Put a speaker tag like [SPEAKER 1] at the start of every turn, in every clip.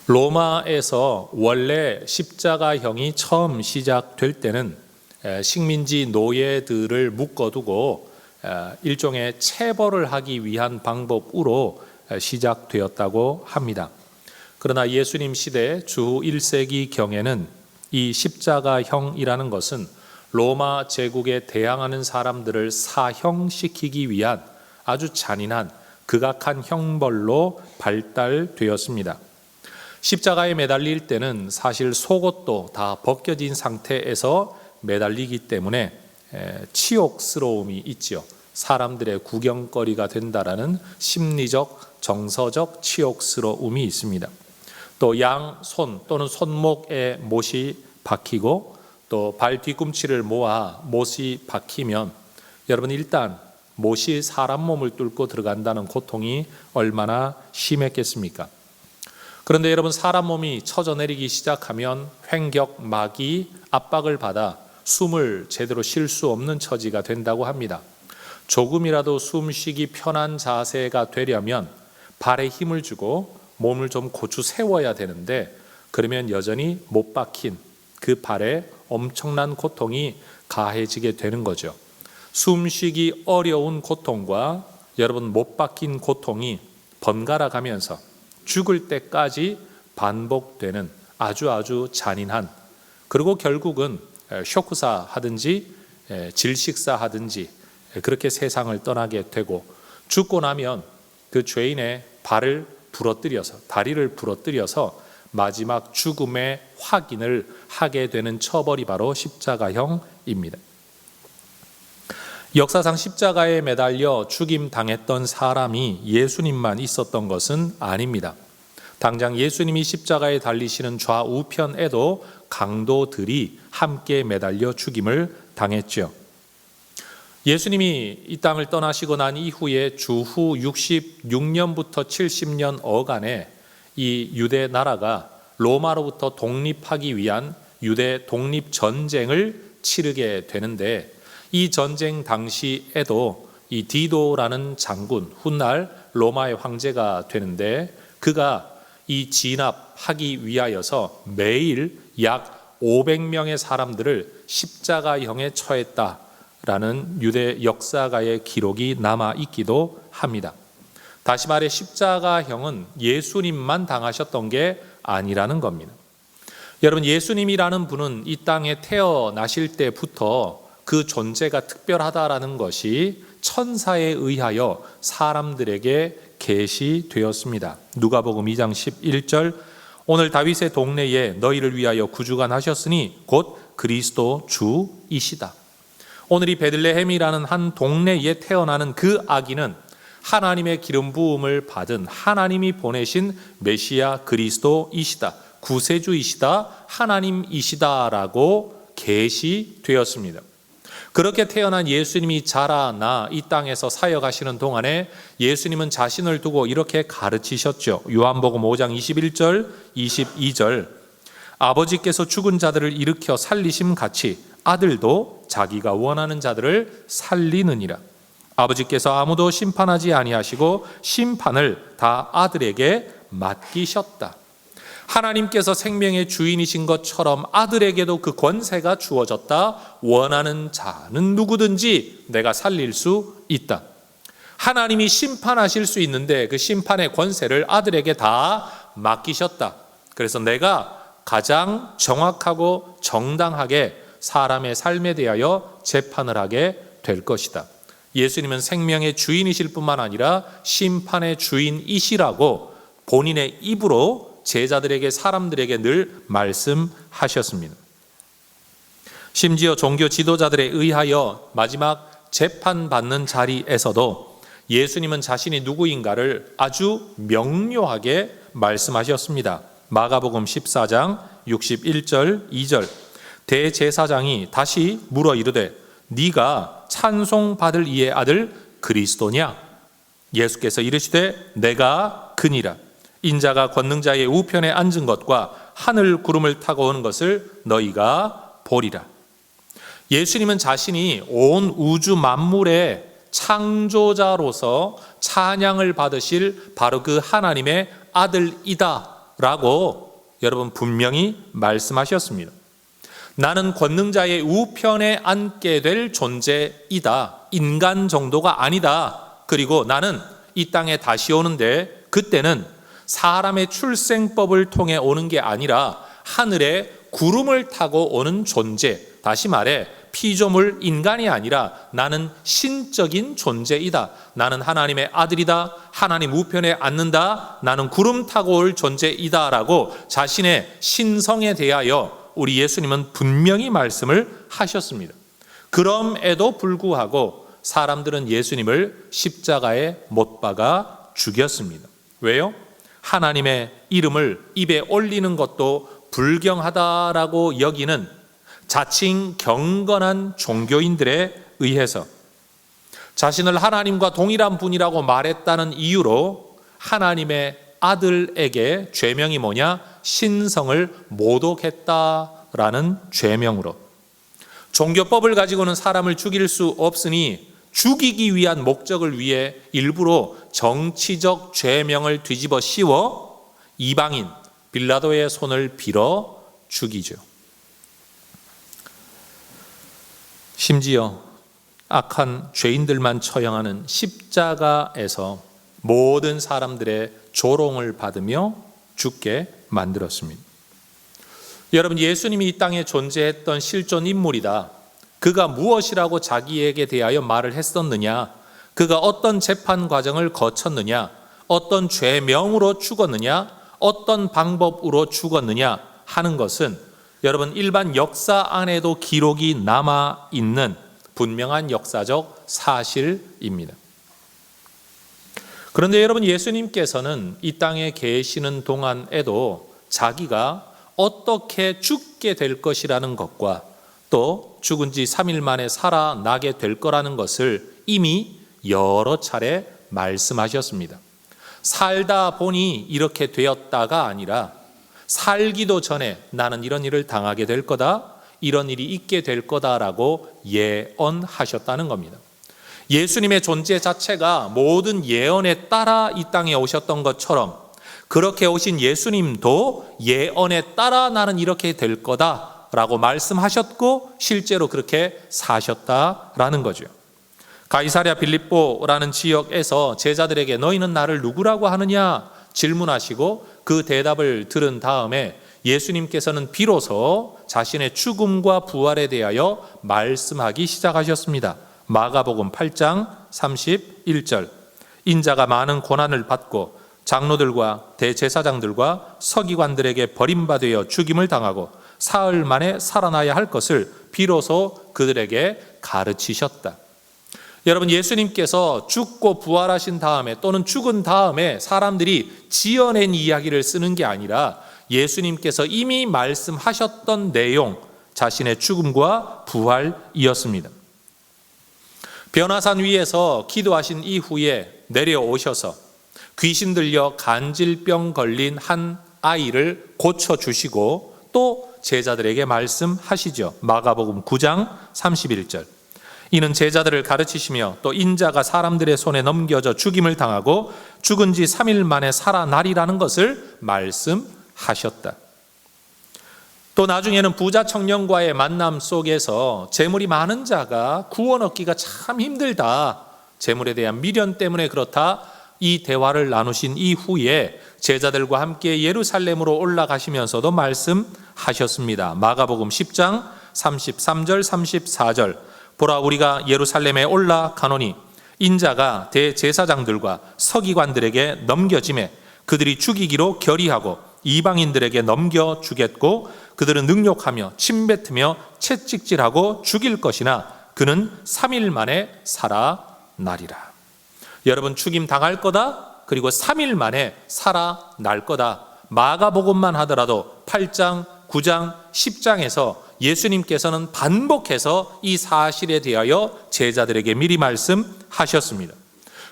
[SPEAKER 1] 로마에서 원래 십자가형이 처음 시작될 때는 식민지 노예들을 묶어두고 일종의 체벌을 하기 위한 방법으로 시작되었다고 합니다. 그러나 예수님 시대 주 1세기 경에는 이 십자가형이라는 것은 로마 제국에 대항하는 사람들을 사형시키기 위한 아주 잔인한 극악한 형벌로 발달되었습니다. 십자가에 매달릴 때는 사실 속옷도 다 벗겨진 상태에서 매달리기 때문에 치욕스러움이 있지요. 사람들의 구경거리가 된다라는 심리적, 정서적 치욕스러움이 있습니다. 또 양손 또는 손목에 못이 박히고 또 발 뒤꿈치를 모아 못이 박히면 여러분 일단 못이 사람 몸을 뚫고 들어간다는 고통이 얼마나 심했겠습니까? 그런데 여러분 사람 몸이 처져내리기 시작하면 횡격막이 압박을 받아 숨을 제대로 쉴 수 없는 처지가 된다고 합니다. 조금이라도 숨쉬기 편한 자세가 되려면 발에 힘을 주고 몸을 좀 고추 세워야 되는데 그러면 여전히 못 박힌 그 발에 엄청난 고통이 가해지게 되는 거죠. 숨쉬기 어려운 고통과 여러분 못 박힌 고통이 번갈아 가면서 죽을 때까지 반복되는 아주 잔인한, 그리고 결국은 쇼크사 하든지 질식사 하든지 그렇게 세상을 떠나게 되고 죽고 나면 그 죄인의 발을 부러뜨려서, 다리를 부러뜨려서 마지막 죽음의 확인을 하게 되는 처벌이 바로 십자가형입니다. 역사상 십자가에 매달려 죽임 당했던 사람이 예수님만 있었던 것은 아닙니다. 당장 예수님이 십자가에 달리시는 좌우편에도 강도들이 함께 매달려 죽임을 당했죠. 예수님이 이 땅을 떠나시고 난 이후에 주후 66년부터 70년 어간에 이 유대 나라가 로마로부터 독립하기 위한 유대 독립전쟁을 치르게 되는데 이 전쟁 당시에도 이 디도라는 장군, 훗날 로마의 황제가 되는데 그가 이 진압하기 위하여서 매일 약 500명의 사람들을 십자가형에 처했다라는 유대 역사가의 기록이 남아 있기도 합니다. 다시 말해 십자가형은 예수님만 당하셨던 게 아니라는 겁니다. 여러분 예수님이라는 분은 이 땅에 태어나실 때부터 그 존재가 특별하다라는 것이 천사에 의하여 사람들에게 계시되었습니다. 누가복음 2장 11절 오늘 다윗의 동네에 너희를 위하여 구주가 나셨으니 곧 그리스도 주이시다. 오늘 이 베들레헴이라는 한 동네에 태어나는 그 아기는 하나님의 기름 부음을 받은 하나님이 보내신 메시아 그리스도이시다. 구세주이시다. 하나님이시다라고 계시되었습니다. 그렇게 태어난 예수님이 자라나 이 땅에서 사역하시는 동안에 예수님은 자신을 두고 이렇게 가르치셨죠. 요한복음 5장 21절 22절 아버지께서 죽은 자들을 일으켜 살리심 같이 아들도 자기가 원하는 자들을 살리느니라. 아버지께서 아무도 심판하지 아니하시고 심판을 다 아들에게 맡기셨다. 하나님께서 생명의 주인이신 것처럼 아들에게도 그 권세가 주어졌다. 원하는 자는 누구든지 내가 살릴 수 있다. 하나님이 심판하실 수 있는데 그 심판의 권세를 아들에게 다 맡기셨다. 그래서 내가 가장 정확하고 정당하게 사람의 삶에 대하여 재판을 하게 될 것이다. 예수님은 생명의 주인이실 뿐만 아니라 심판의 주인이시라고 본인의 입으로 제자들에게, 사람들에게 늘 말씀하셨습니다. 심지어 종교 지도자들에 의하여 마지막 재판받는 자리에서도 예수님은 자신이 누구인가를 아주 명료하게 말씀하셨습니다. 마가복음 14장 61절 2절 대제사장이 다시 물어 이르되 네가 찬송받을 이의 아들 그리스도냐? 예수께서 이르시되 내가 그니라. 인자가 권능자의 우편에 앉은 것과 하늘 구름을 타고 오는 것을 너희가 보리라. 예수님은 자신이 온 우주 만물의 창조자로서 찬양을 받으실 바로 그 하나님의 아들이다 라고 여러분 분명히 말씀하셨습니다. 나는 권능자의 우편에 앉게 될 존재이다. 인간 정도가 아니다. 그리고 나는 이 땅에 다시 오는데 그때는 사람의 출생법을 통해 오는 게 아니라 하늘에 구름을 타고 오는 존재, 다시 말해 피조물 인간이 아니라 나는 신적인 존재이다. 나는 하나님의 아들이다. 하나님 우편에 앉는다. 나는 구름 타고 올 존재이다 라고 자신의 신성에 대하여 우리 예수님은 분명히 말씀을 하셨습니다. 그럼에도 불구하고 사람들은 예수님을 십자가에 못 박아 죽였습니다. 왜요? 하나님의 이름을 입에 올리는 것도 불경하다라고 여기는 자칭 경건한 종교인들에 의해서 자신을 하나님과 동일한 분이라고 말했다는 이유로 하나님의 아들에게 죄명이 뭐냐? 신성을 모독했다라는 죄명으로. 종교법을 가지고는 사람을 죽일 수 없으니 죽이기 위한 목적을 위해 일부러 정치적 죄명을 뒤집어 씌워 이방인 빌라도의 손을 빌어 죽이죠. 심지어 악한 죄인들만 처형하는 십자가에서 모든 사람들의 조롱을 받으며 죽게 만들었습니다. 여러분, 예수님이 이 땅에 존재했던 실존 인물이다. 그가 무엇이라고 자기에게 대하여 말을 했었느냐? 그가 어떤 재판 과정을 거쳤느냐? 어떤 죄명으로 죽었느냐? 어떤 방법으로 죽었느냐 하는 것은 여러분 일반 역사 안에도 기록이 남아있는 분명한 역사적 사실입니다. 그런데 여러분, 예수님께서는 이 땅에 계시는 동안에도 자기가 어떻게 죽게 될 것이라는 것과 또 죽은 지 3일 만에 살아나게 될 거라는 것을 이미 여러 차례 말씀하셨습니다. 살다 보니 이렇게 되었다가 아니라 살기도 전에 나는 이런 일을 당하게 될 거다, 이런 일이 있게 될 거다라고 예언하셨다는 겁니다. 예수님의 존재 자체가 모든 예언에 따라 이 땅에 오셨던 것처럼 그렇게 오신 예수님도 예언에 따라 나는 이렇게 될 거다라고 말씀하셨고 실제로 그렇게 사셨다라는 거죠. 가이사랴 빌립보라는 지역에서 제자들에게 너희는 나를 누구라고 하느냐 질문하시고 그 대답을 들은 다음에 예수님께서는 비로소 자신의 죽음과 부활에 대하여 말씀하기 시작하셨습니다. 마가복음 8장 31절 인자가 많은 고난을 받고 장로들과 대제사장들과 서기관들에게 버림받아 죽임을 당하고 사흘 만에 살아나야 할 것을 비로소 그들에게 가르치셨다. 여러분, 예수님께서 죽고 부활하신 다음에 또는 죽은 다음에 사람들이 지어낸 이야기를 쓰는 게 아니라 예수님께서 이미 말씀하셨던 내용, 자신의 죽음과 부활이었습니다. 변화산 위에서 기도하신 이후에 내려오셔서 귀신 들려 간질병 걸린 한 아이를 고쳐주시고 또 제자들에게 말씀하시죠. 마가복음 9장 31절 이는 제자들을 가르치시며 또 인자가 사람들의 손에 넘겨져 죽임을 당하고 죽은 지 3일 만에 살아나리라는 것을 말씀하셨다. 또 나중에는 부자 청년과의 만남 속에서 재물이 많은 자가 구원 얻기가 참 힘들다, 재물에 대한 미련 때문에 그렇다, 이 대화를 나누신 이후에 제자들과 함께 예루살렘으로 올라가시면서도 말씀하셨습니다. 마가복음 10장 33절 34절 보라, 우리가 예루살렘에 올라가노니 인자가 대제사장들과 서기관들에게 넘겨짐에 그들이 죽이기로 결의하고 이방인들에게 넘겨주겠고 그들은 능욕하며 침뱉으며 채찍질하고 죽일 것이나 그는 3일 만에 살아나리라. 여러분, 죽임 당할 거다, 그리고 3일 만에 살아날 거다. 마가복음만 하더라도 8장, 9장, 10장에서 예수님께서는 반복해서 이 사실에 대하여 제자들에게 미리 말씀하셨습니다.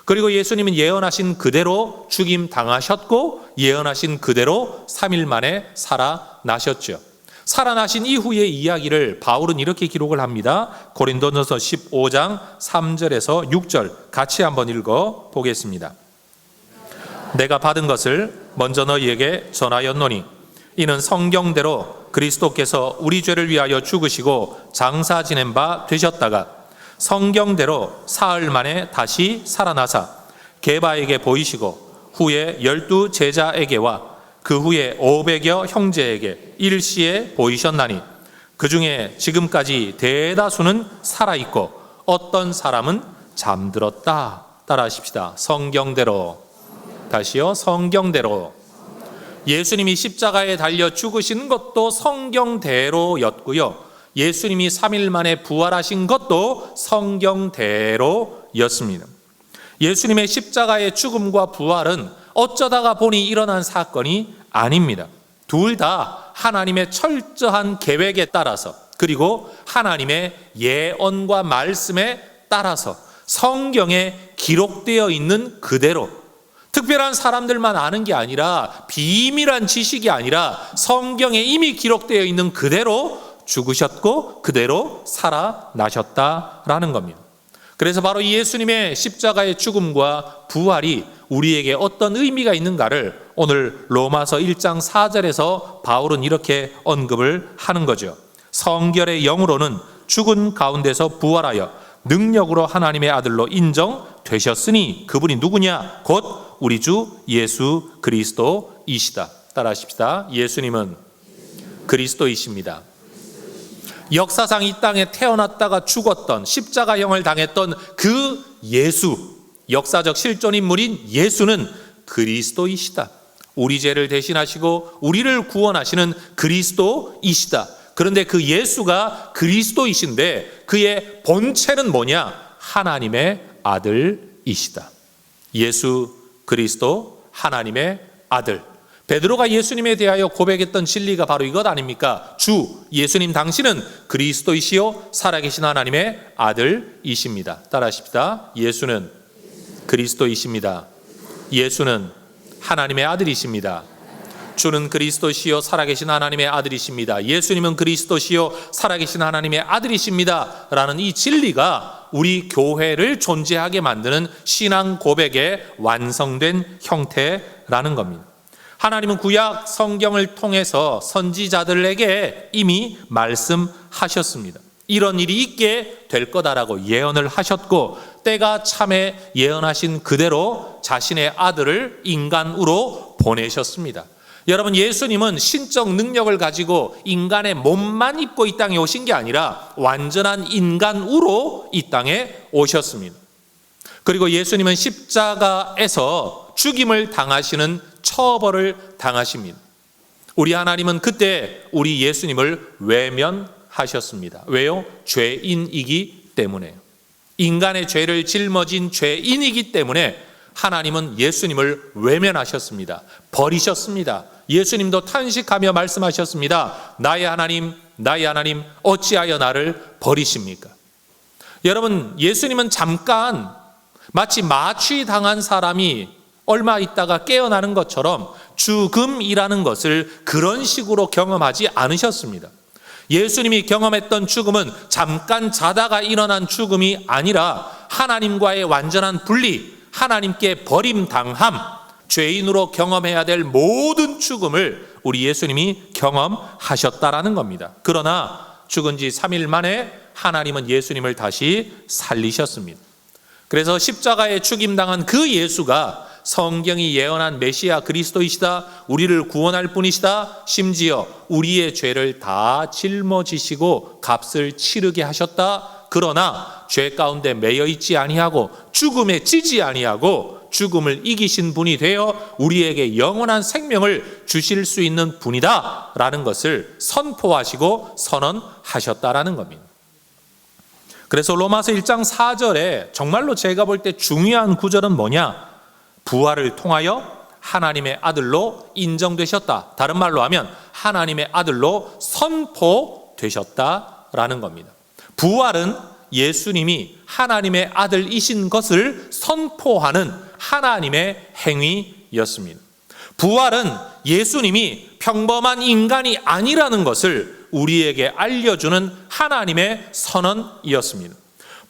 [SPEAKER 1] 그리고 예수님은 예언하신 그대로 죽임 당하셨고 예언하신 그대로 3일 만에 살아나셨죠. 살아나신 이후의 이야기를 바울은 이렇게 기록을 합니다. 고린도전서 15장 3절에서 6절 같이 한번 읽어 보겠습니다. 내가 받은 것을 먼저 너희에게 전하였노니 이는 성경대로 그리스도께서 우리 죄를 위하여 죽으시고 장사 지낸 바 되셨다가 성경대로 사흘 만에 다시 살아나사 게바에게 보이시고 후에 12 제자에게와 그 후에 500여 형제에게 일시에 보이셨나니 그 중에 지금까지 대다수는 살아있고 어떤 사람은 잠들었다. 따라하십시다. 성경대로. 다시요. 성경대로. 예수님이 십자가에 달려 죽으신 것도 성경대로였고요. 예수님이 3일 만에 부활하신 것도 성경대로였습니다. 예수님의 십자가의 죽음과 부활은 어쩌다가 보니 일어난 사건이 아닙니다. 둘 다 하나님의 철저한 계획에 따라서 그리고 하나님의 예언과 말씀에 따라서 성경에 기록되어 있는 그대로 특별한 사람들만 아는 게 아니라 비밀한 지식이 아니라 성경에 이미 기록되어 있는 그대로 죽으셨고 그대로 살아나셨다라는 겁니다. 그래서 바로 예수님의 십자가의 죽음과 부활이 우리에게 어떤 의미가 있는가를 오늘 로마서 1장 4절에서 바울은 이렇게 언급을 하는 거죠. 성결의 영으로는 죽은 가운데서 부활하여 능력으로 하나님의 아들로 인정되셨으니 그분이 누구냐? 곧 우리 주 예수 그리스도이시다. 따라하십시다. 예수님은 그리스도이십니다. 역사상 이 땅에 태어났다가 죽었던 십자가형을 당했던 그 예수, 역사적 실존 인물인 예수는 그리스도이시다. 우리 죄를 대신하시고 우리를 구원하시는 그리스도이시다. 그런데 그 예수가 그리스도이신데 그의 본체는 뭐냐? 하나님의 아들이시다. 예수 그리스도 하나님의 아들. 베드로가 예수님에 대하여 고백했던 진리가 바로 이것 아닙니까? 주 예수님 당신은 그리스도이시요 살아계신 하나님의 아들이십니다. 따라하십시다. 예수는 그리스도이십니다. 예수는 하나님의 아들이십니다. 주는 그리스도시요 살아계신 하나님의 아들이십니다. 예수님은 그리스도시요 살아계신 하나님의 아들이십니다. 라는 이 진리가 우리 교회를 존재하게 만드는 신앙 고백의 완성된 형태라는 겁니다. 하나님은 구약 성경을 통해서 선지자들에게 이미 말씀하셨습니다. 이런 일이 있게 될 거다라고 예언을 하셨고 때가 참에 예언하신 그대로 자신의 아들을 인간으로 보내셨습니다. 여러분, 예수님은 신적 능력을 가지고 인간의 몸만 입고 이 땅에 오신 게 아니라 완전한 인간으로 이 땅에 오셨습니다. 그리고 예수님은 십자가에서 죽임을 당하시는 처벌을 당하십니다. 우리 하나님은 그때 우리 예수님을 외면하셨습니다. 왜요? 죄인이기 때문에. 인간의 죄를 짊어진 죄인이기 때문에 하나님은 예수님을 외면하셨습니다. 버리셨습니다. 예수님도 탄식하며 말씀하셨습니다. 나의 하나님, 나의 하나님, 어찌하여 나를 버리십니까? 여러분, 예수님은 잠깐 마치 마취당한 사람이 얼마 있다가 깨어나는 것처럼 죽음이라는 것을 그런 식으로 경험하지 않으셨습니다. 예수님이 경험했던 죽음은 잠깐 자다가 일어난 죽음이 아니라 하나님과의 완전한 분리, 하나님께 버림당함, 죄인으로 경험해야 될 모든 죽음을 우리 예수님이 경험하셨다라는 겁니다. 그러나 죽은 지 3일 만에 하나님은 예수님을 다시 살리셨습니다. 그래서 십자가에 죽임당한 그 예수가 성경이 예언한 메시아 그리스도이시다, 우리를 구원할 분이시다, 심지어 우리의 죄를 다 짊어지시고 값을 치르게 하셨다. 그러나 죄 가운데 매여 있지 아니하고 죽음에 지지 아니하고 죽음을 이기신 분이 되어 우리에게 영원한 생명을 주실 수 있는 분이다 라는 것을 선포하시고 선언하셨다라는 겁니다. 그래서 로마서 1장 4절에 정말로 제가 볼 때 중요한 구절은 뭐냐? 부활을 통하여 하나님의 아들로 인정되셨다. 다른 말로 하면 하나님의 아들로 선포되셨다라는 겁니다. 부활은 예수님이 하나님의 아들이신 것을 선포하는 하나님의 행위였습니다. 부활은 예수님이 평범한 인간이 아니라는 것을 우리에게 알려주는 하나님의 선언이었습니다.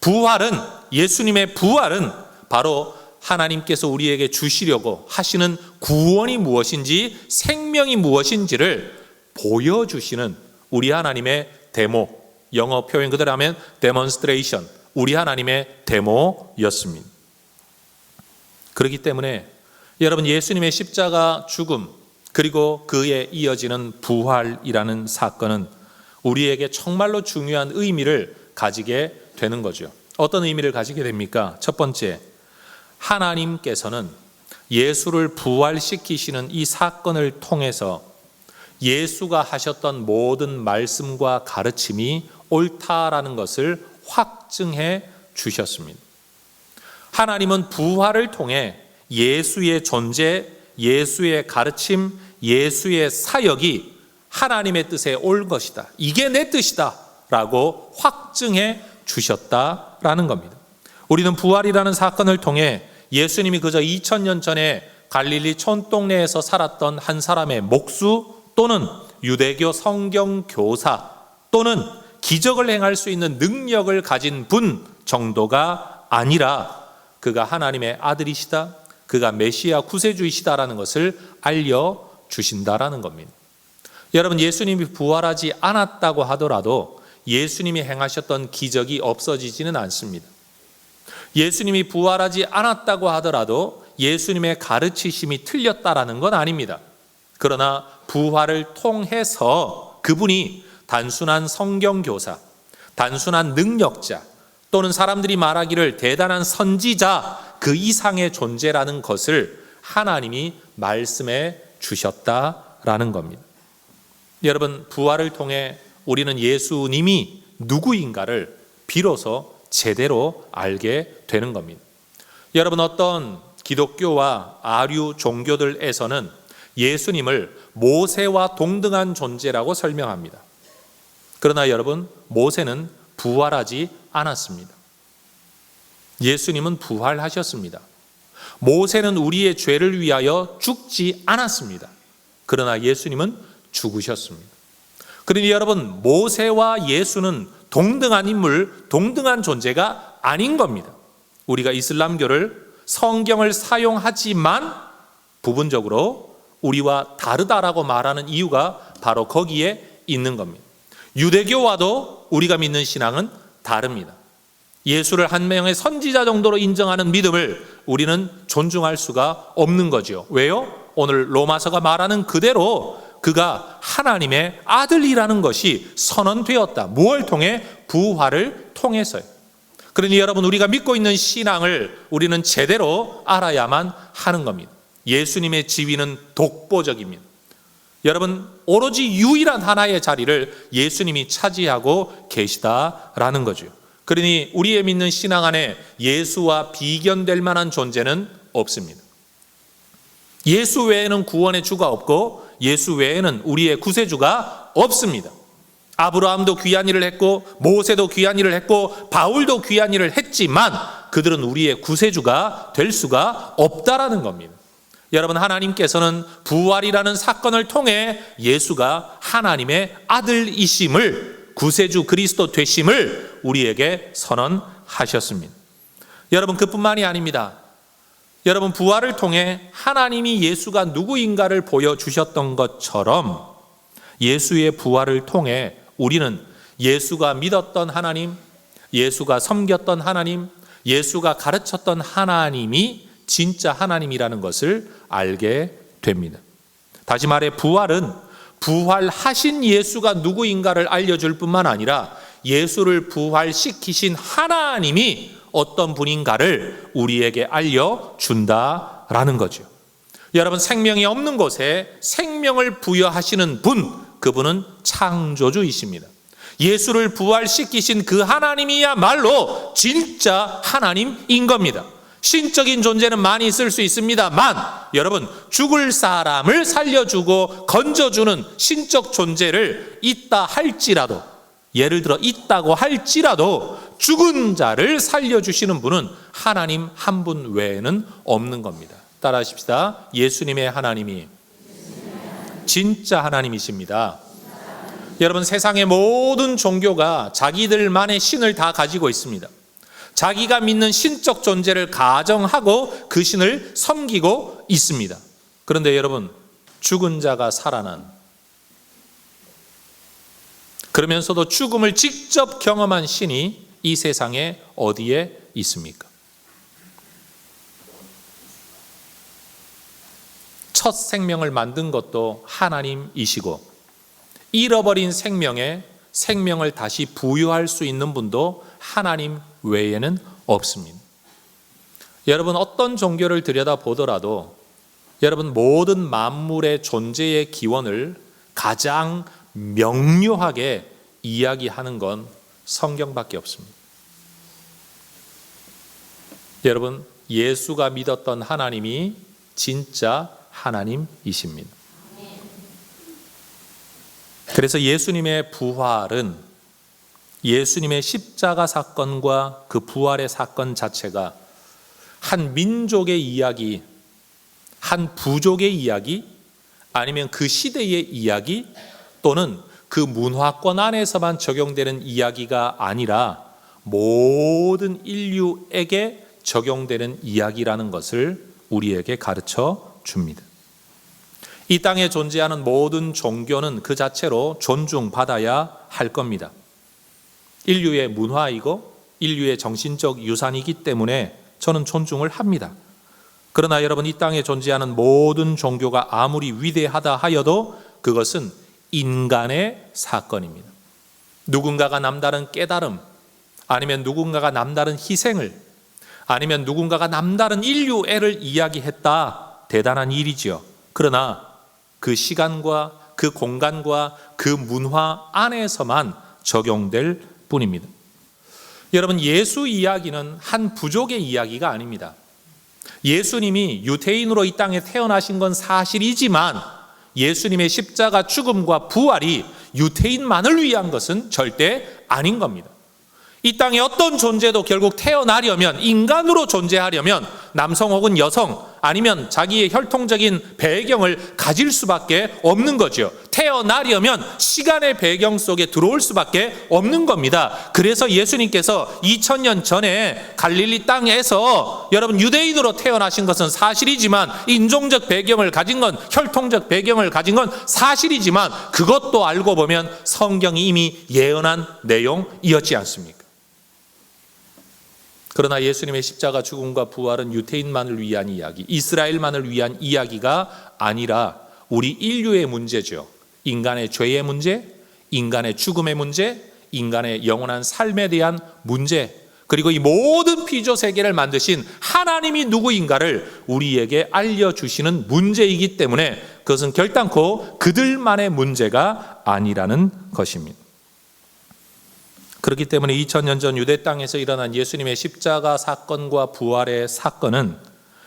[SPEAKER 1] 부활은, 예수님의 부활은 바로 하나님께서 우리에게 주시려고 하시는 구원이 무엇인지, 생명이 무엇인지를 보여주시는 우리 하나님의 데모, 영어 표현 그대로 하면 데몬스트레이션, 우리 하나님의 데모였습니다. 그렇기 때문에 여러분, 예수님의 십자가 죽음 그리고 그에 이어지는 부활이라는 사건은 우리에게 정말로 중요한 의미를 가지게 되는 거죠. 어떤 의미를 가지게 됩니까? 첫 번째, 하나님께서는 예수를 부활시키시는 이 사건을 통해서 예수가 하셨던 모든 말씀과 가르침이 옳다라는 것을 확증해 주셨습니다. 하나님은 부활을 통해 예수의 존재, 예수의 가르침, 예수의 사역이 하나님의 뜻에 올 것이다, 이게 내 뜻이다 라고 확증해 주셨다라는 겁니다. 우리는 부활이라는 사건을 통해 예수님이 그저 2000년 전에 갈릴리 촌동네에서 살았던 한 사람의 목수 또는 유대교 성경 교사 또는 기적을 행할 수 있는 능력을 가진 분 정도가 아니라 그가 하나님의 아들이시다, 그가 메시아 구세주이시다라는 것을 알려주신다라는 겁니다. 여러분, 예수님이 부활하지 않았다고 하더라도 예수님이 행하셨던 기적이 없어지지는 않습니다. 예수님이 부활하지 않았다고 하더라도 예수님의 가르치심이 틀렸다라는 건 아닙니다. 그러나 부활을 통해서 그분이 단순한 성경교사, 단순한 능력자 또는 사람들이 말하기를 대단한 선지자 그 이상의 존재라는 것을 하나님이 말씀해 주셨다라는 겁니다. 여러분, 부활을 통해 우리는 예수님이 누구인가를 비로소 제대로 알게 되는 겁니다. 여러분, 어떤 기독교와 아류 종교들에서는 예수님을 모세와 동등한 존재라고 설명합니다. 그러나 여러분, 모세는 부활하지 않았습니다. 예수님은 부활하셨습니다. 모세는 우리의 죄를 위하여 죽지 않았습니다. 그러나 예수님은 죽으셨습니다. 그러니 여러분, 모세와 예수는 동등한 인물, 동등한 존재가 아닌 겁니다. 우리가 이슬람교를 성경을 사용하지만 부분적으로 우리와 다르다라고 말하는 이유가 바로 거기에 있는 겁니다. 유대교와도 우리가 믿는 신앙은 다릅니다. 예수를 한 명의 선지자 정도로 인정하는 믿음을 우리는 존중할 수가 없는 거죠. 왜요? 오늘 로마서가 말하는 그대로 그가 하나님의 아들이라는 것이 선언되었다. 무엇을 통해? 부활을 통해서요. 그러니 여러분, 우리가 믿고 있는 신앙을 우리는 제대로 알아야만 하는 겁니다. 예수님의 지위는 독보적입니다. 여러분, 오로지 유일한 하나의 자리를 예수님이 차지하고 계시다라는 거죠. 그러니 우리의 믿는 신앙 안에 예수와 비견될 만한 존재는 없습니다. 예수 외에는 구원의 주가 없고 예수 외에는 우리의 구세주가 없습니다. 아브라함도 귀한 일을 했고 모세도 귀한 일을 했고 바울도 귀한 일을 했지만 그들은 우리의 구세주가 될 수가 없다라는 겁니다. 여러분, 하나님께서는 부활이라는 사건을 통해 예수가 하나님의 아들이심을, 구세주 그리스도 되심을 우리에게 선언하셨습니다. 여러분, 그뿐만이 아닙니다. 여러분, 부활을 통해 하나님이 예수가 누구인가를 보여주셨던 것처럼 예수의 부활을 통해 우리는 예수가 믿었던 하나님, 예수가 섬겼던 하나님, 예수가 가르쳤던 하나님이 진짜 하나님이라는 것을 알게 됩니다. 다시 말해, 부활은 부활하신 예수가 누구인가를 알려줄 뿐만 아니라 예수를 부활시키신 하나님이 어떤 분인가를 우리에게 알려준다라는 거죠. 여러분, 생명이 없는 곳에 생명을 부여하시는 분, 그분은 창조주이십니다. 예수를 부활시키신 그 하나님이야말로 진짜 하나님인 겁니다. 신적인 존재는 많이 있을 수 있습니다만 여러분, 죽을 사람을 살려주고 건져주는 신적 존재를 있다 할지라도, 예를 들어 있다고 할지라도 죽은 자를 살려주시는 분은 하나님 한 분 외에는 없는 겁니다. 따라하십시다. 예수님의 하나님이 진짜 하나님이십니다. 여러분, 세상의 모든 종교가 자기들만의 신을 다 가지고 있습니다. 자기가 믿는 신적 존재를 가정하고 그 신을 섬기고 있습니다. 그런데 여러분, 죽은 자가 살아난, 그러면서도 죽음을 직접 경험한 신이 이 세상에 어디에 있습니까? 첫 생명을 만든 것도 하나님이시고, 잃어버린 생명에 생명을 다시 부여할 수 있는 분도 하나님 외에는 없습니다. 여러분, 어떤 종교를 들여다보더라도 여러분, 모든 만물의 존재의 기원을 가장 명료하게 이야기하는 건 성경밖에 없습니다. 여러분, 예수가 믿었던 하나님이 진짜 하나님이십니다. 그래서 예수님의 부활은, 예수님의 십자가 사건과 그 부활의 사건 자체가 한 민족의 이야기, 한 부족의 이야기, 아니면 그 시대의 이야기, 또는 그 문화권 안에서만 적용되는 이야기가 아니라 모든 인류에게 적용되는 이야기라는 것을 우리에게 가르쳐 줍니다. 이 땅에 존재하는 모든 종교는 그 자체로 존중받아야 할 겁니다. 인류의 문화이고 인류의 정신적 유산이기 때문에 저는 존중을 합니다. 그러나 여러분, 이 땅에 존재하는 모든 종교가 아무리 위대하다 하여도 그것은 인간의 사건입니다. 누군가가 남다른 깨달음, 아니면 누군가가 남다른 희생을, 아니면 누군가가 남다른 인류애를 이야기했다, 대단한 일이지요. 그러나 그 시간과 그 공간과 그 문화 안에서만 적용될 뿐입니다. 여러분, 예수 이야기는 한 부족의 이야기가 아닙니다. 예수님이 유대인으로 이 땅에 태어나신 건 사실이지만 예수님의 십자가 죽음과 부활이 유대인만을 위한 것은 절대 아닌 겁니다. 이 땅에 어떤 존재도 결국 태어나려면, 인간으로 존재하려면 남성 혹은 여성, 아니면 자기의 혈통적인 배경을 가질 수밖에 없는 거죠. 태어나려면 시간의 배경 속에 들어올 수밖에 없는 겁니다. 그래서 예수님께서 2000년 전에 갈릴리 땅에서 여러분, 유대인으로 태어나신 것은 사실이지만, 인종적 배경을 가진 건, 혈통적 배경을 가진 건 사실이지만, 그것도 알고 보면 성경이 이미 예언한 내용이었지 않습니까? 그러나 예수님의 십자가 죽음과 부활은 유대인만을 위한 이야기, 이스라엘만을 위한 이야기가 아니라 우리 인류의 문제죠. 인간의 죄의 문제, 인간의 죽음의 문제, 인간의 영원한 삶에 대한 문제, 그리고 이 모든 피조 세계를 만드신 하나님이 누구인가를 우리에게 알려주시는 문제이기 때문에 그것은 결단코 그들만의 문제가 아니라는 것입니다. 그렇기 때문에 2000년 전 유대 땅에서 일어난 예수님의 십자가 사건과 부활의 사건은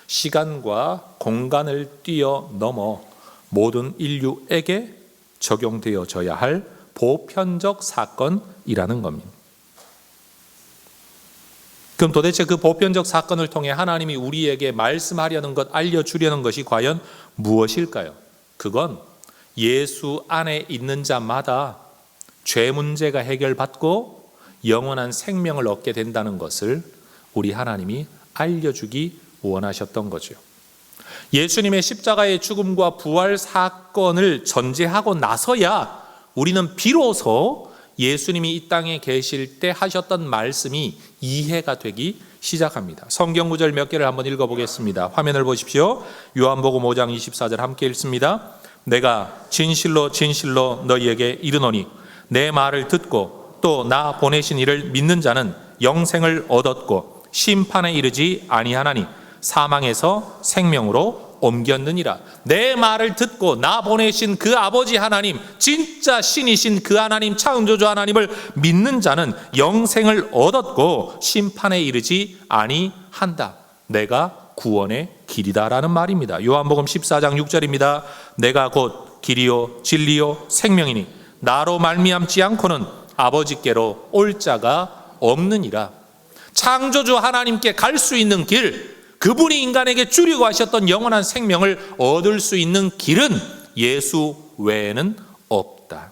[SPEAKER 1] 시간과 공간을 뛰어넘어 모든 인류에게 적용되어져야 할 보편적 사건이라는 겁니다. 그럼 도대체 그 보편적 사건을 통해 하나님이 우리에게 말씀하려는 것, 알려주려는 것이 과연 무엇일까요? 그건 예수 안에 있는 자마다 죄 문제가 해결받고 영원한 생명을 얻게 된다는 것을 우리 하나님이 알려주기 원하셨던 거죠. 예수님의 십자가의 죽음과 부활 사건을 전제하고 나서야 우리는 비로소 예수님이 이 땅에 계실 때 하셨던 말씀이 이해가 되기 시작합니다. 성경 구절 몇 개를 한번 읽어보겠습니다. 화면을 보십시오. 요한복음 5장 24절 함께 읽습니다. 내가 진실로 진실로 너희에게 이르노니 내 말을 듣고 또 나 보내신 이를 믿는 자는 영생을 얻었고 심판에 이르지 아니하나니 사망에서 생명으로 옮겼느니라. 내 말을 듣고 나 보내신 그 아버지 하나님, 진짜 신이신 그 하나님, 창조주 하나님을 믿는 자는 영생을 얻었고 심판에 이르지 아니한다. 내가 구원의 길이다라는 말입니다. 요한복음 14장 6절입니다. 내가 곧 길이요 진리요 생명이니 나로 말미암지 않고는 아버지께로 올 자가 없느니라. 창조주 하나님께 갈 수 있는 길, 그분이 인간에게 주려고 하셨던 영원한 생명을 얻을 수 있는 길은 예수 외에는 없다.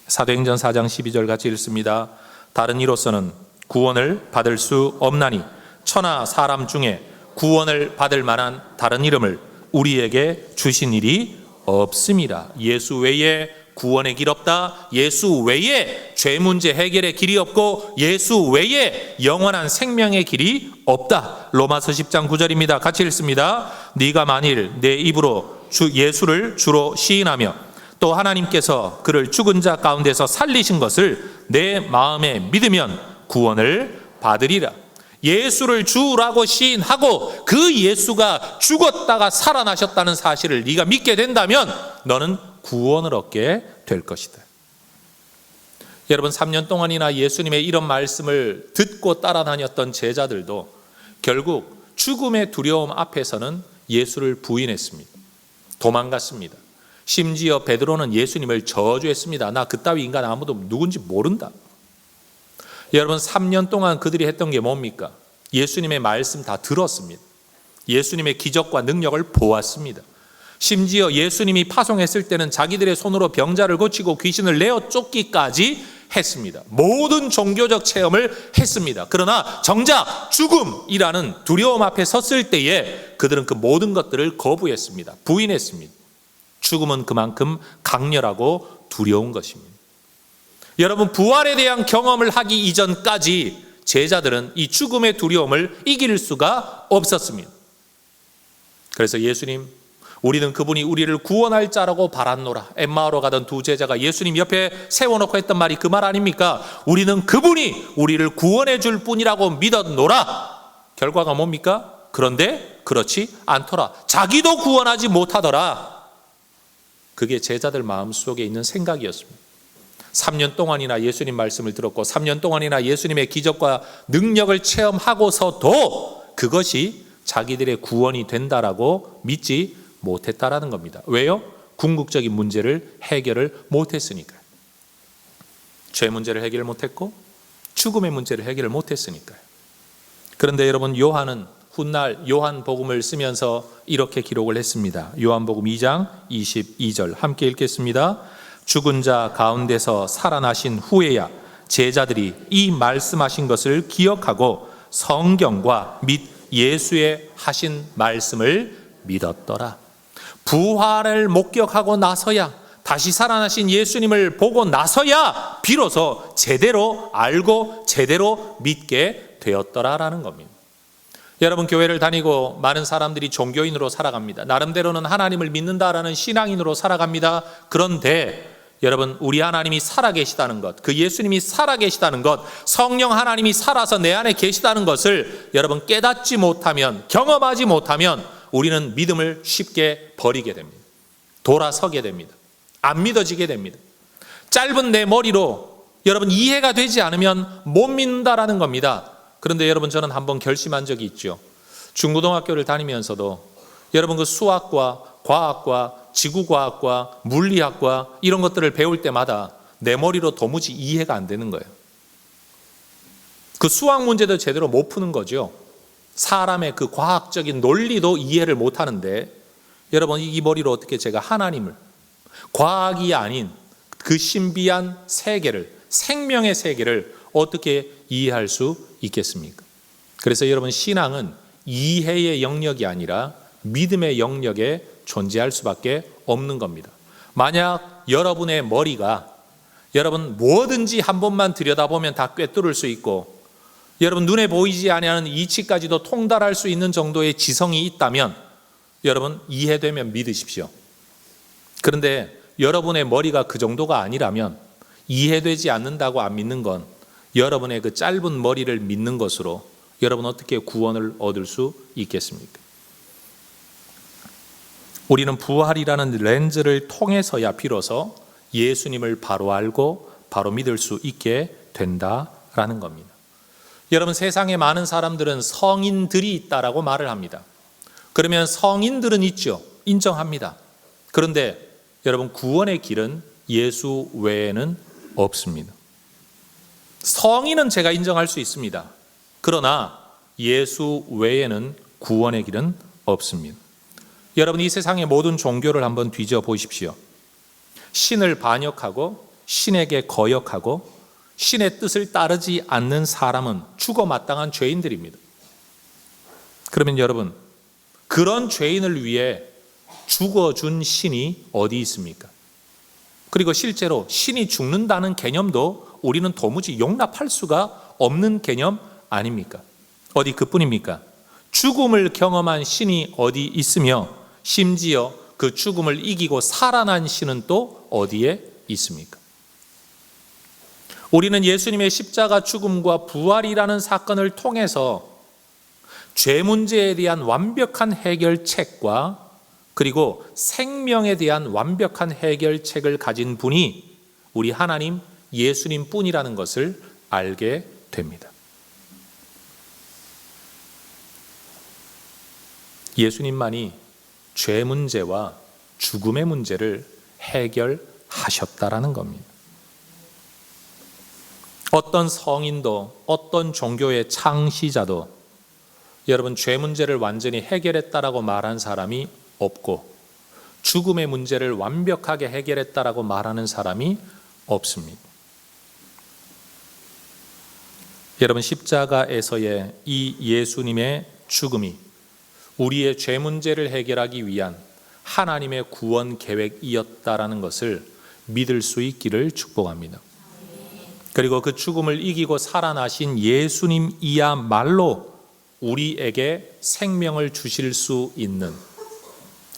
[SPEAKER 1] 사도행전 4장 12절 같이 읽습니다. 다른 이로서는 구원을 받을 수 없나니 천하 사람 중에 구원을 받을 만한 다른 이름을 우리에게 주신 일이 없습니다. 예수 외에 구원의 길 없다. 예수 외에 죄 문제 해결의 길이 없고 예수 외에 영원한 생명의 길이 없다. 로마서 10장 9절입니다. 같이 읽습니다. 네가 만일 내 입으로 주 예수를 주로 시인하며 또 하나님께서 그를 죽은 자 가운데서 살리신 것을 내 마음에 믿으면 구원을 받으리라. 예수를 주라고 시인하고 그 예수가 죽었다가 살아나셨다는 사실을 네가 믿게 된다면 너는 구원을 얻게 될 것이다. 여러분, 3년 동안이나 예수님의 이런 말씀을 듣고 따라다녔던 제자들도 결국 죽음의 두려움 앞에서는 예수를 부인했습니다. 도망갔습니다. 심지어 베드로는 예수님을 저주했습니다. 나 그따위 인간 아무도 누군지 모른다. 여러분, 3년 동안 그들이 했던 게 뭡니까? 예수님의 말씀 다 들었습니다. 예수님의 기적과 능력을 보았습니다. 심지어 예수님이 파송했을 때는 자기들의 손으로 병자를 고치고 귀신을 내어 쫓기까지 했습니다. 모든 종교적 체험을 했습니다. 그러나 정작 죽음이라는 두려움 앞에 섰을 때에 그들은 그 모든 것들을 거부했습니다. 부인했습니다. 죽음은 그만큼 강렬하고 두려운 것입니다. 여러분, 부활에 대한 경험을 하기 이전까지 제자들은 이 죽음의 두려움을 이길 수가 없었습니다. 그래서 예수님, 우리는 그분이 우리를 구원할 자라고 바랐노라. 엠마오로 가던 두 제자가 예수님 옆에 세워놓고 했던 말이 그 말 아닙니까? 우리는 그분이 우리를 구원해 줄 뿐이라고 믿었노라. 결과가 뭡니까? 그런데 그렇지 않더라. 자기도 구원하지 못하더라. 그게 제자들 마음속에 있는 생각이었습니다. 3년 동안이나 예수님 말씀을 들었고 3년 동안이나 예수님의 기적과 능력을 체험하고서도 그것이 자기들의 구원이 된다라고 믿지 못했다라는 겁니다. 왜요? 궁극적인 문제를 해결을 못했으니까요. 죄 문제를 해결을 못했고 죽음의 문제를 해결을 못했으니까요. 그런데 여러분, 요한은 훗날 요한복음을 쓰면서 이렇게 기록을 했습니다. 요한복음 2장 22절 함께 읽겠습니다. 죽은 자 가운데서 살아나신 후에야 제자들이 이 말씀하신 것을 기억하고 성경과 및 예수의 하신 말씀을 믿었더라. 부활을 목격하고 나서야, 다시 살아나신 예수님을 보고 나서야 비로소 제대로 알고 제대로 믿게 되었더라라는 겁니다. 여러분, 교회를 다니고 많은 사람들이 종교인으로 살아갑니다. 나름대로는 하나님을 믿는다라는 신앙인으로 살아갑니다. 그런데 여러분, 우리 하나님이 살아계시다는 것, 그 예수님이 살아계시다는 것, 성령 하나님이 살아서 내 안에 계시다는 것을 여러분 깨닫지 못하면, 경험하지 못하면 우리는 믿음을 쉽게 버리게 됩니다. 돌아서게 됩니다. 안 믿어지게 됩니다. 짧은 내 머리로 여러분 이해가 되지 않으면 못 믿는다라는 겁니다. 그런데 여러분, 저는 한번 결심한 적이 있죠. 중고등학교를 다니면서도 여러분 그 수학과 과학과 지구과학과 물리학과 이런 것들을 배울 때마다 내 머리로 도무지 이해가 안 되는 거예요. 그 수학 문제도 제대로 못 푸는 거죠. 사람의 그 과학적인 논리도 이해를 못 하는데 여러분, 이 머리로 어떻게 제가 하나님을, 과학이 아닌 그 신비한 세계를, 생명의 세계를 어떻게 이해할 수 있겠습니까? 그래서 여러분, 신앙은 이해의 영역이 아니라 믿음의 영역에 존재할 수밖에 없는 겁니다. 만약 여러분의 머리가 여러분 뭐든지 한 번만 들여다보면 다 꿰뚫을 수 있고 여러분 눈에 보이지 아니하는 이치까지도 통달할 수 있는 정도의 지성이 있다면 여러분 이해되면 믿으십시오. 그런데 여러분의 머리가 그 정도가 아니라면 이해되지 않는다고 안 믿는 건 여러분의 그 짧은 머리를 믿는 것으로 여러분 어떻게 구원을 얻을 수 있겠습니까? 우리는 부활이라는 렌즈를 통해서야 비로소 예수님을 바로 알고 바로 믿을 수 있게 된다라는 겁니다. 여러분, 세상에 많은 사람들은 성인들이 있다라고 말을 합니다. 그러면 성인들은 있죠. 인정합니다. 그런데 여러분, 구원의 길은 예수 외에는 없습니다. 성인은 제가 인정할 수 있습니다. 그러나 예수 외에는 구원의 길은 없습니다. 여러분, 이 세상의 모든 종교를 한번 뒤져 보십시오. 신을 반역하고 신에게 거역하고 신의 뜻을 따르지 않는 사람은 죽어 마땅한 죄인들입니다. 그러면 여러분, 그런 죄인을 위해 죽어준 신이 어디 있습니까? 그리고 실제로 신이 죽는다는 개념도 우리는 도무지 용납할 수가 없는 개념 아닙니까? 어디 그뿐입니까? 죽음을 경험한 신이 어디 있으며 심지어 그 죽음을 이기고 살아난 신은 또 어디에 있습니까? 우리는 예수님의 십자가 죽음과 부활이라는 사건을 통해서 죄 문제에 대한 완벽한 해결책과 그리고 생명에 대한 완벽한 해결책을 가진 분이 우리 하나님 예수님 뿐이라는 것을 알게 됩니다. 예수님만이 죄 문제와 죽음의 문제를 해결하셨다라는 겁니다. 어떤 성인도 어떤 종교의 창시자도 여러분 죄 문제를 완전히 해결했다라고 말한 사람이 없고 죽음의 문제를 완벽하게 해결했다라고 말하는 사람이 없습니다. 여러분 십자가에서의 이 예수님의 죽음이 우리의 죄 문제를 해결하기 위한 하나님의 구원 계획이었다라는 것을 믿을 수 있기를 축복합니다. 그리고 그 죽음을 이기고 살아나신 예수님이야말로 우리에게 생명을 주실 수 있는,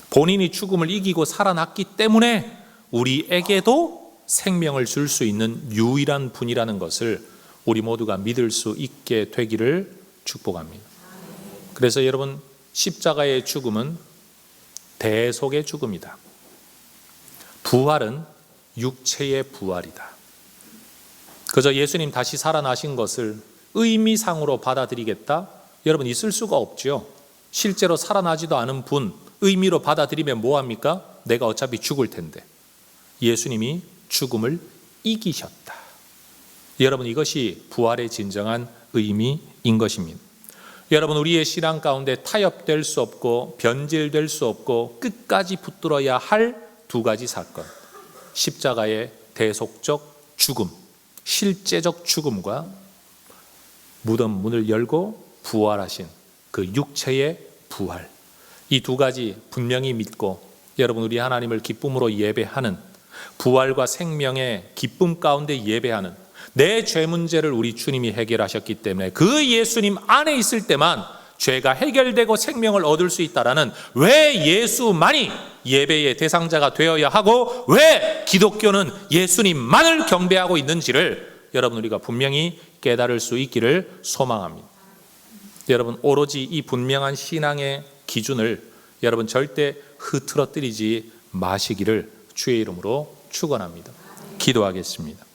[SPEAKER 1] 본인이 죽음을 이기고 살아났기 때문에 우리에게도 생명을 줄 수 있는 유일한 분이라는 것을 우리 모두가 믿을 수 있게 되기를 축복합니다. 그래서 여러분 십자가의 죽음은 대속의 죽음이다. 부활은 육체의 부활이다. 그저 예수님 다시 살아나신 것을 의미상으로 받아들이겠다? 여러분 있을 수가 없죠. 실제로 살아나지도 않은 분 의미로 받아들이면 뭐합니까? 내가 어차피 죽을 텐데. 예수님이 죽음을 이기셨다. 여러분 이것이 부활의 진정한 의미인 것입니다. 여러분 우리의 신앙 가운데 타협될 수 없고 변질될 수 없고 끝까지 붙들어야 할 두 가지 사건, 십자가의 대속적 죽음, 실제적 죽음과 무덤 문을 열고 부활하신 그 육체의 부활, 이 두 가지 분명히 믿고 여러분 우리 하나님을 기쁨으로 예배하는, 부활과 생명의 기쁨 가운데 예배하는, 내 죄 문제를 우리 주님이 해결하셨기 때문에 그 예수님 안에 있을 때만 죄가 해결되고 생명을 얻을 수 있다라는, 왜 예수만이 예배의 대상자가 되어야 하고 왜 기독교는 예수님만을 경배하고 있는지를 여러분 우리가 분명히 깨달을 수 있기를 소망합니다. 여러분 오로지 이 분명한 신앙의 기준을 여러분 절대 흐트러뜨리지 마시기를 주의 이름으로 축원합니다. 기도하겠습니다.